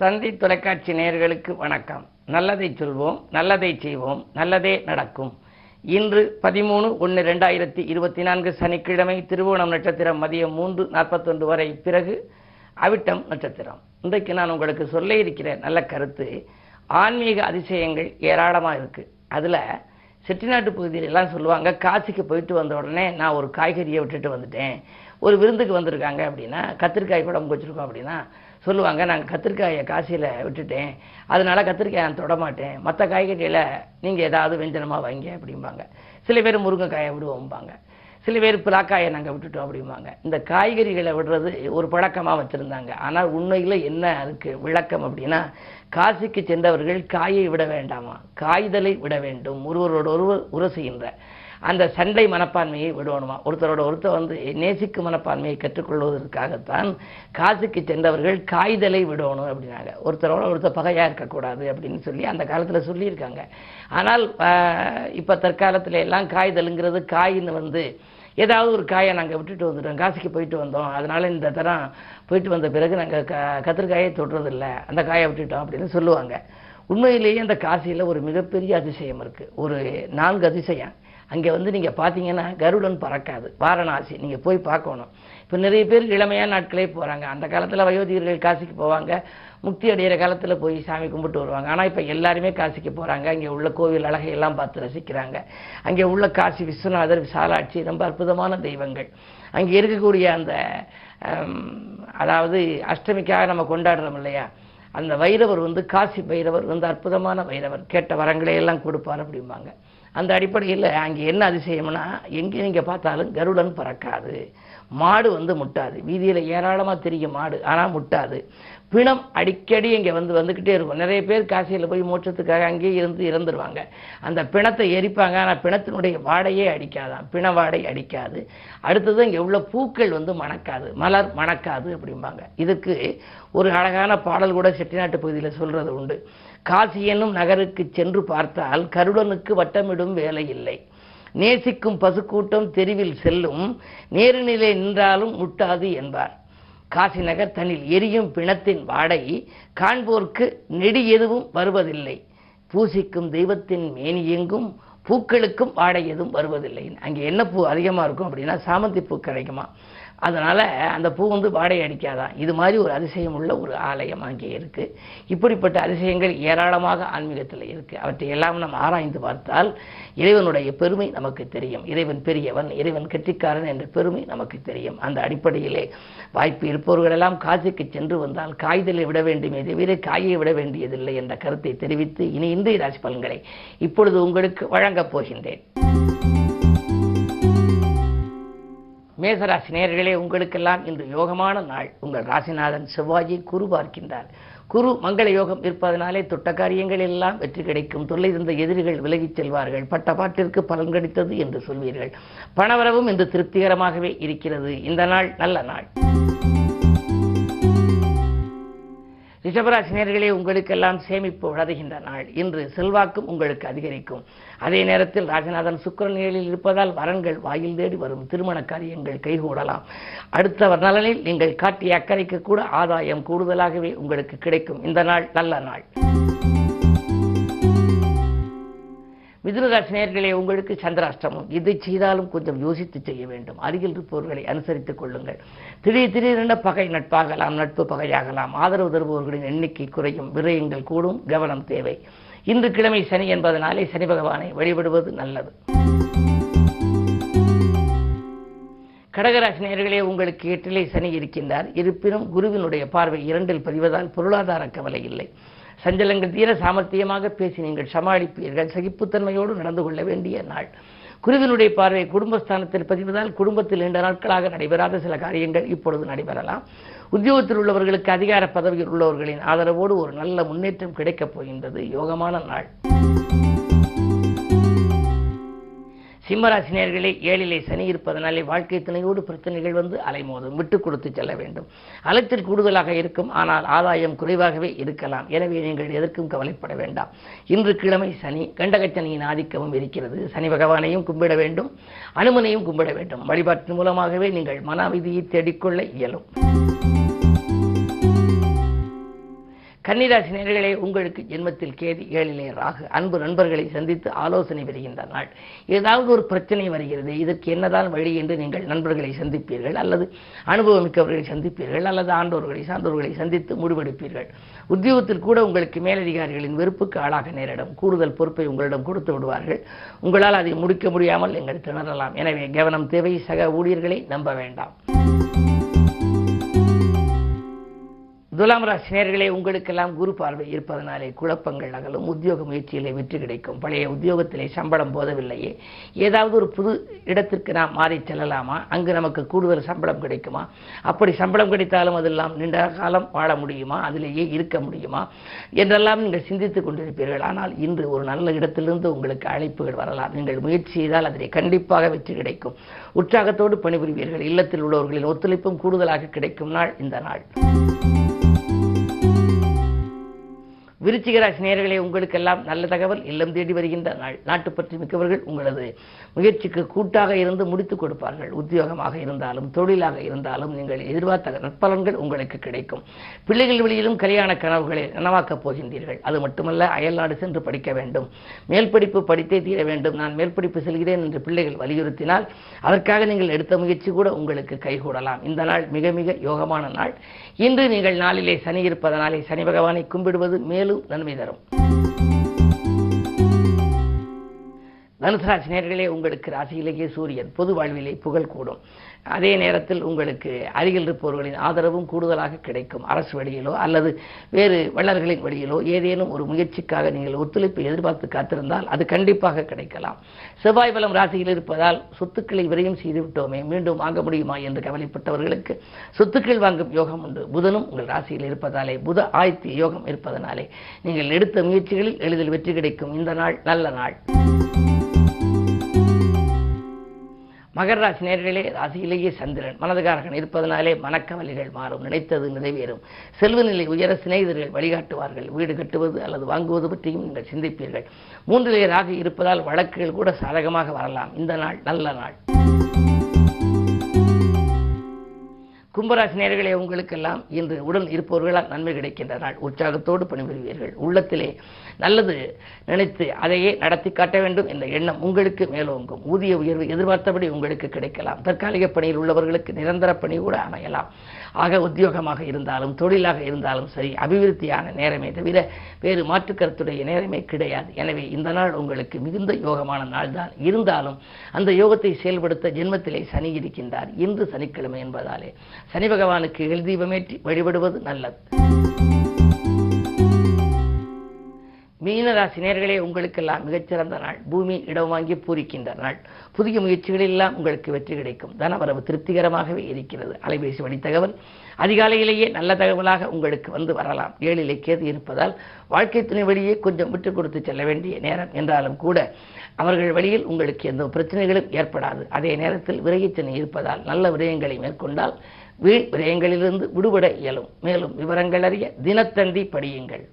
தந்தி தொலைக்காட்சி நேயர்களுக்கு வணக்கம். நல்லதை சொல்வோம், நல்லதை செய்வோம், நல்லதே நடக்கும். இன்று 13/1/2024 சனிக்கிழமை, திருவோணம் நட்சத்திரம் மதியம் 3:41 வரை, பிறகு அவிட்டம் நட்சத்திரம். இன்றைக்கு நான் உங்களுக்கு சொல்ல இருக்கிற நல்ல கருத்து, ஆன்மீக அதிசயங்கள் ஏராளமாக இருக்குது. அதில் செட்டிநாட்டு பகுதியில் எல்லாம் சொல்லுவாங்க, காசிக்கு போயிட்டு வந்த உடனே நான் ஒரு காய்கறியை விட்டுட்டு வந்துட்டேன். ஒரு விருந்துக்கு வந்திருக்காங்க அப்படின்னா, கத்திரிக்காய் குழம்பு வச்சுருக்கோம் அப்படின்னா சொல்லுவாங்க, நாங்கள் கத்திரிக்காயை காசியில் விட்டுட்டேன், அதனால கத்திரிக்காயை நான் தொடமாட்டேன், மற்ற காய்கறியில் நீங்கள் ஏதாவது வெஞ்சனமாக வைங்க அப்படிம்பாங்க. சில பேர் முருங்கைக்காயை விடுவோம்பாங்க, சில பேர் பிளாக்காயை நாங்கள் விட்டுட்டோம் அப்படிம்பாங்க. இந்த காய்கறிகளை விடுறது ஒரு பழக்கமாக வச்சுருந்தாங்க. ஆனால் உண்மையில் என்ன அதுக்கு விளக்கம் அப்படின்னா, காசிக்கு சென்றவர்கள் காயை விட வேண்டாமா, காய்தலை விட வேண்டும். ஒருவரோடு ஒருவர் உரசுகின்ற அந்த சண்டை மனப்பான்மையை விடணுமா. ஒருத்தரோட ஒருத்தர் நேசிக்கும் மனப்பான்மையை கற்றுக்கொள்வதற்காகத்தான் காசிக்கு சென்றவர்கள் காய்தலை விடணும் அப்படின்னாங்க. ஒருத்தரோட ஒருத்தர் பகையாக இருக்கக்கூடாது அப்படின்னு சொல்லி அந்த காலத்தில் சொல்லியிருக்காங்க. ஆனால் இப்போ தற்காலத்தில் எல்லாம் காய்தலுங்கிறது காயின்னு ஏதாவது ஒரு காயை நாங்கள் விட்டுட்டு வந்துட்டோம், காசிக்கு போயிட்டு வந்தோம், அதனால் இந்த தரம் போயிட்டு வந்த பிறகு நாங்கள் கத்திரிக்காயை தொடுறதில்லை, அந்த காயை விட்டுட்டோம் அப்படின்னு சொல்லுவாங்க. உண்மையிலேயே அந்த காசியில் ஒரு மிகப்பெரிய அதிசயம் இருக்குது. ஒரு 4 அதிசயம். அங்கே நீங்கள் பார்த்தீங்கன்னா கருடன் பறக்காது. வாரணாசி நீங்கள் போய் பார்க்கணும். இப்போ நிறைய பேர் இளமையான நாட்களே போகிறாங்க. அந்த காலத்தில் வயோதிகர்கள் காசிக்கு போவாங்க, முக்தி அடைகிற காலத்தில் போய் சாமி கும்பிட்டு வருவாங்க. ஆனால் இப்போ எல்லாருமே காசிக்கு போகிறாங்க. அங்கே உள்ள கோவில் அழகையெல்லாம் பார்த்து ரசிக்கிறாங்க. அங்கே உள்ள காசி விஸ்வநாதர், விசாலாட்சி ரொம்ப அற்புதமான தெய்வங்கள். அங்கே இருக்கக்கூடிய அந்த அதாவது அஷ்டமிக்காக நம்ம கொண்டாடுறோம் இல்லையா, அந்த வைரவர் காசி வைரவர் அற்புதமான வைரவர், கேட்ட வரங்களை எல்லாம் கொடுப்பார் அப்படிம்பாங்க. அந்த அடிப்படையில் அங்கே என்ன அதிசயம்னா, எங்கே நீங்கள் பார்த்தாலும் கருடன் பறக்காது, மாடு முட்டாது. வீதியில் ஏராளமாக தெரியும் மாடு, ஆனால் முட்டாது. பிணம் அடிக்கடி இங்கே வந்துக்கிட்டே இருக்கும். நிறைய பேர் காசியில் போய் மோட்சத்துக்காக அங்கேயே இறந்துருவாங்க. அந்த பிணத்தை எரிப்பாங்க, ஆனால் பிணத்தினுடைய வாடையே அடிக்காதான், பிண வாடை அடிக்காது. அடுத்தது இங்கே உள்ள பூக்கள் மணக்காது, மலர் மணக்காது அப்படிம்பாங்க. இதுக்கு ஒரு அழகான பாடல் கூட செட்டிநாட்டு பகுதியில் சொல்கிறது உண்டு. காசி என்னும் நகருக்கு சென்று பார்த்தால் கருடனுக்கு வட்டமிடும் வேலை இல்லை, நேசிக்கும் பசுக்கூட்டம் தெருவில் செல்லும், நேருநிலை நின்றாலும் முட்டாது என்பார். காசி நகர் தன்னில் எரியும் பிணத்தின் வாடை காண்போர்க்கு நெடி எதுவும் வருவதில்லை, பூசிக்கும் தெய்வத்தின் மேனி எங்கும் பூக்களுக்கும் வாடை எதுவும் வருவதில்லை. அங்கே என்ன பூ அதிகமாக இருக்கும் அப்படின்னா சாமந்தி பூ கிடைக்குமா, அதனால் அந்த பூ வாடகை அடிக்காதான். இது மாதிரி ஒரு அதிசயம் உள்ள ஒரு ஆலயம் அங்கே இருக்குது. இப்படிப்பட்ட அதிசயங்கள் ஏராளமாக ஆன்மீகத்தில் இருக்குது. அவற்றை எல்லாம் நாம் ஆராய்ந்து பார்த்தால் இறைவனுடைய பெருமை நமக்கு தெரியும். இறைவன் பெரியவன், இறைவன் கெட்டிக்காரன் என்ற பெருமை நமக்கு தெரியும். அந்த அடிப்படையிலே வாய்ப்பு இருப்பவர்களெல்லாம் காசிக்கு சென்று வந்தால் காய்தலை விட வேண்டுமே தவிர காயை விட வேண்டியதில்லை என்ற கருத்தை தெரிவித்து இனி இன்றைய ராசி பலன்களை இப்பொழுது உங்களுக்கு வழங்கப் போகின்றேன். மேசராசி நேயர்களே, உங்களுக்கெல்லாம் இன்று யோகமான நாள். உங்கள் ராசிநாதன் செவ்வாயை குரு பார்க்கின்றார். குரு மங்கள யோகம் இருப்பதனாலே தொட்ட காரியங்கள் எல்லாம் வெற்றி கிடைக்கும். தொல்லை இருந்த எதிரிகள் விலகிச் செல்வார்கள். பட்ட பாட்டிற்கு பலன் கிடைத்தது என்று சொல்வீர்கள். பணவரவும் இன்று திருப்திகரமாகவே இருக்கிறது. இந்த நாள் நல்ல நாள். ரிஷபராசி நேயர்களே, உங்களுக்கெல்லாம் சேமிப்பு வளருகின்ற நாள். இன்று செல்வாக்கும் உங்களுக்கு அதிகரிக்கும். அதே நேரத்தில் ராஜநாதன் சுக்கிரன் ஏழில் இருப்பதால் வரன்கள் வாயில் தேடி வரும். திருமண காரியங்கள் கைகூடலாம். அடுத்தவர் நலனில் நீங்கள் காட்டிய அக்கறைக்கு கூட ஆதாயம் கூடுதலாகவே உங்களுக்கு கிடைக்கும். இந்த நாள் நல்ல நாள். மிதுனராசி நேயர்களே, உங்களுக்கு சந்திராஷ்டமம். இதை செய்தாலும் கொஞ்சம் யோசித்து செய்ய வேண்டும். அருகில் இருப்பவர்களை அனுசரித்துக் கொள்ளுங்கள். திடீரென பகை நட்பாகலாம், நட்பு பகையாகலாம். ஆதரவு தருபவர்களின் எண்ணிக்கை குறையும், விரயங்கள் கூடும், கவனம் தேவை. இன்று கிழமை சனி என்பதனாலே சனி பகவானை வழிபடுவது நல்லது. கடகராசி நேயர்களே, உங்களுக்கு 8லே சனி இருக்கின்றார். இருப்பினும் குருவினுடைய பார்வை 2இல் பதிவதால் பொருளாதார கவலை இல்லை. சஞ்சலங்கள் தீர சாமர்த்தியமாக பேசி நீங்கள் சமாளிப்பீர்கள். சகிப்புத்தன்மையோடு நடந்து கொள்ள வேண்டிய நாள். குருவினுடைய பார்வை குடும்பஸ்தானத்தில் பதிவதால் குடும்பத்தில் நீண்ட நாட்களாக நடைபெறாத சில காரியங்கள் இப்பொழுது நடைபெறலாம். உத்தியோகத்தில் உள்ளவர்களுக்கு அதிகார பதவியில் உள்ளவர்களின் ஆதரவோடு ஒரு நல்ல முன்னேற்றம் கிடைக்கப் போகின்றது. யோகமான நாள். சிம்மராசி நேயர்களே, 7லே சனி இருப்பதனாலே வாழ்க்கை துணையோடு பிரச்சனைகள் அலைமோதும். விட்டு கொடுத்து செல்ல வேண்டும். அலைச்சல் கூடுதலாக இருக்கும், ஆனால் ஆதாயம் குறைவாகவே இருக்கலாம். எனவே நீங்கள் எதற்கும் கவலைப்பட வேண்டாம். இன்று கிழமை சனி, கண்டகச்சனியின் ஆதிக்கமும் இருக்கிறது. சனி பகவானையும் கும்பிட வேண்டும், அனுமனையும் கும்பிட வேண்டும். வழிபாட்டின் மூலமாகவே நீங்கள் மன அமைதியை தேடிக்கொள்ள இயலும். கன்னிராசி நேயர்களே, உங்களுக்கு ஜென்மத்தில் கேது, ஏழிலே ராகு. அன்பு நண்பர்களை சந்தித்து ஆலோசனை பெறுகின்ற நாள். ஏதாவது ஒரு பிரச்சனை வருகிறது, இதற்கு என்னதான் வழி என்று நீங்கள் நண்பர்களை சந்திப்பீர்கள், அல்லது அனுபவமிக்கவர்களை சந்திப்பீர்கள், அல்லது சான்றோர்களை சந்தித்து முடிவெடுப்பீர்கள். உத்தியோகத்தில் கூட உங்களுக்கு மேலதிகாரிகளின் வெறுப்புக்கு ஆளாக நேரிடும். கூடுதல் பொறுப்பை உங்களிடம் கொடுத்து விடுவார்கள். உங்களால் அதை முடிக்க முடியாமல் நீங்கள் திணறலாம். எனவே கவனம் தேவை. சக ஊழியர்களை நம்ப வேண்டாம். துலாம் ராசி நேயர்களே, உங்களுக்கெல்லாம் குரு பார்வை இருப்பதனாலே குழப்பங்கள் அகலும். உத்தியோக முயற்சியிலே வெற்றி கிடைக்கும். பழைய உத்தியோகத்திலே சம்பளம் போதவில்லையே, ஏதாவது ஒரு புது இடத்திற்கு நாம் மாறி செல்லலாமா, அங்கு நமக்கு கூடுதல் சம்பளம் கிடைக்குமா, அப்படி சம்பளம் கிடைத்தாலும் அதெல்லாம் நீண்ட காலம் வாழ முடியுமா, அதிலேயே இருக்க முடியுமா என்றெல்லாம் நீங்கள் சிந்தித்துக் கொண்டிருப்பீர்கள். ஆனால் இன்று ஒரு நல்ல இடத்திலிருந்து உங்களுக்கு அழைப்புகள் வரலாம். நீங்கள் முயற்சி செய்தால் அதிலே கண்டிப்பாக வெற்றி கிடைக்கும். உற்சாகத்தோடு பணிபுரிவீர்கள். இல்லத்தில் உள்ளவர்களின் ஒத்துழைப்பும் கூடுதலாக கிடைக்கும் நாள் இந்த நாள். விருச்சிக ராசி நேயர்களே, உங்களுக்கெல்லாம் நல்ல தகவல் இல்லம் தேடி வருகின்ற நாள். நாட்டுப்பற்று மிக்கவர்கள் உங்களது முயற்சிக்கு கூட்டாக இருந்து முடித்துக் கொடுப்பார்கள். உத்தியோகமாக இருந்தாலும் தொழிலாக இருந்தாலும் நீங்கள் எதிர்பார்த்த நற்பலன்கள் உங்களுக்கு கிடைக்கும். பிள்ளைகள் வழியிலும் கல்யாண கனவுகளை நனவாக்கப் போகின்றீர்கள். அது மட்டுமல்ல, அயல்நாடு சென்று படிக்க வேண்டும், மேல் படிப்பு படித்தே தீர வேண்டும், நான் மேல் படிப்பு செல்கிறேன் என்று பிள்ளைகள் வலியுறுத்தினால் அதற்காக நீங்கள் எடுத்த முயற்சி கூட உங்களுக்கு கைகூடலாம். இந்த நாள் மிக மிக யோகமான நாள். இன்று நீங்கள் நாளிலே சனி இருப்பதனாலே சனி பகவானை கும்பிடுவது மேலும் நன்மை தரும். தனுசு ராசி நேயர்களே, உங்களுக்கு ராசியிலேயே சூரியன். பொது வாழ்விலே புகழ் கூடும். அதே நேரத்தில் உங்களுக்கு அருகில் இருப்பவர்களின் ஆதரவும் கூடுதலாக கிடைக்கும். அரசு வழியிலோ அல்லது வேறு வள்ளல்களின் வழியிலோ ஏதேனும் ஒரு முயற்சிக்காக நீங்கள் ஒத்துழைப்பை எதிர்பார்த்து காத்திருந்தால் அது கண்டிப்பாக கிடைக்கலாம். செவ்வாய் பலம் ராசியில் இருப்பதால் சொத்துக்களை விரையும் செய்துவிட்டோமே, மீண்டும் வாங்க முடியுமா என்று கவலைப்பட்டவர்களுக்கு சொத்துக்கள் வாங்கும் யோகம் உண்டு. புதனும் உங்கள் ராசியில் இருப்பதாலே, புத ஆயத்திய யோகம் இருப்பதனாலே நீங்கள் எடுத்த முயற்சிகளில் எளிதில் வெற்றி கிடைக்கும். இந்த நாள் நல்ல நாள். மகர ராசி நேயர்களே, ராசியிலேயே சந்திரன். மனதுகாரகன் இருப்பதனாலே மனக்கவலைகள் மாறும், நினைத்தது நிறைவேறும். செல்வ நிலை உயர சிநேகிதர்கள் வழிகாட்டுவார்கள். வீடு கட்டுவது அல்லது வாங்குவது பற்றியும் நீங்கள் சிந்திப்பீர்கள். 3லே ராகு இருப்பதால் வழக்குகள் கூட சாதகமாக வரலாம். இந்த நாள் நல்ல நாள். கும்பராசி நேயர்களே, உங்களுக்கெல்லாம் இன்று உடன் இருப்பவர்களால் நன்மை கிடைக்கின்ற நாள். உற்சாகத்தோடு பணிபுரிவீர்கள். உள்ளத்திலே நல்லது நினைத்து அதையே நடத்தி காட்ட வேண்டும் என்ற எண்ணம் உங்களுக்கு மேலோங்கும். ஊதிய உயர்வு எதிர்பார்த்தபடி உங்களுக்கு கிடைக்கலாம். தற்காலிக பணியில் உள்ளவர்களுக்கு நிரந்தர பணி கூட அமையலாம். ஆக உத்தியோகமாக இருந்தாலும் தொழிலாக இருந்தாலும் சரி, அபிவிருத்தியான நேரமே தவிர வேறு மாற்று கருத்துடைய நேரமே கிடையாது. எனவே இந்த நாள் உங்களுக்கு மிகுந்த யோகமான நாள் தான். இருந்தாலும் அந்த யோகத்தை செயல்படுத்த ஜென்மத்திலே சனி இருக்கின்றார். இன்று சனிக்கிழமை என்பதாலே சனி பகவானுக்கு எள் தீபமேற்றி வழிபடுவது நல்லது. மீனராசி நேயர்களே, உங்களுக்கெல்லாம் மிகச்சிறந்த நாள். பூமி இடம் வாங்கி பூரிக்கின்ற நாள். புதிய முயற்சிகளில் எல்லாம் உங்களுக்கு வெற்றி கிடைக்கும். தனவரவு திருப்திகரமாகவே இருக்கிறது. அலைபேசி வழி தகவல் அதிகாலையிலேயே நல்ல தகவலாக உங்களுக்கு வந்து வரலாம். 7லே கேது இருப்பதால் வாழ்க்கை துணை வழியே கொஞ்சம் விட்டுக் கொடுத்து செல்ல வேண்டிய நேரம் என்றாலும் கூட அவர்கள் வழியில் உங்களுக்கு எந்த பிரச்சனைகளும் ஏற்படாது. அதே நேரத்தில் விரயச்சனை இருப்பதால் நல்ல விரயங்களை மேற்கொண்டால் வீண் விரயங்களிலிருந்து விடுபட இயலும். மேலும் விவரங்கள் அறிய தினத்தந்தி படியுங்கள்.